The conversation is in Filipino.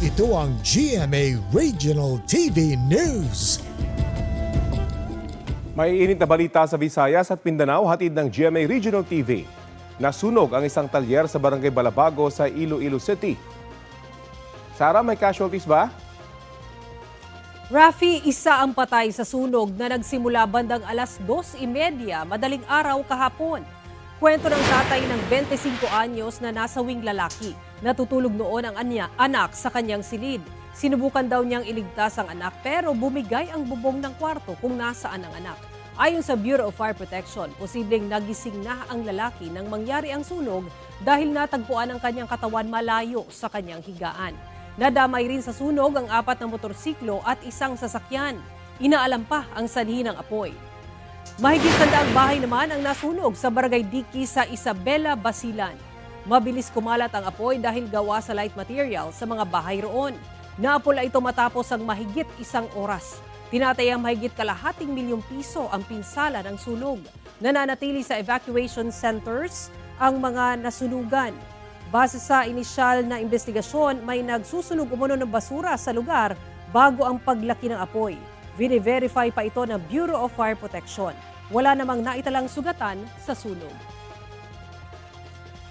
Ito ang GMA Regional TV News. May init na balita sa Visayas at Mindanao, hatid ng GMA Regional TV. Nasunog ang isang talyer sa Barangay Balabago sa Iloilo City. Sarah, may casualties ba? Rafi, isa ang patay sa sunog na nagsimula bandang alas 2:30 madaling araw kahapon. Kwento ng tatay ng 25 anyos na nasawing lalaki. Natutulog noon ang anak sa kanyang silid. Sinubukan daw niyang iligtas ang anak pero bumigay ang bubong ng kwarto kung nasaan ang anak. Ayon sa Bureau of Fire Protection, posibleng nagising na ang lalaki nang mangyari ang sunog dahil natagpuan ang kanyang katawan malayo sa kanyang higaan. Nadamay rin sa sunog ang 4 na motorsiklo at isang sasakyan. Inaalam pa ang sanhi ng apoy. Mahigit 100 bahay naman ang nasunog sa Barangay Diki sa Isabela, Basilan. Mabilis kumalat ang apoy dahil gawa sa light material sa mga bahay roon. Naapula ito matapos ang mahigit 1 oras. Tinatayang mahigit ₱250,000 ang pinsala ng sunog. Nananatili sa evacuation centers ang mga nasunugan. Base sa inisyal na investigasyon, may nagsusunog umano ng basura sa lugar bago ang paglaki ng apoy. Vine-verify pa ito ng Bureau of Fire Protection. Wala namang naitalang sugatan sa sunog.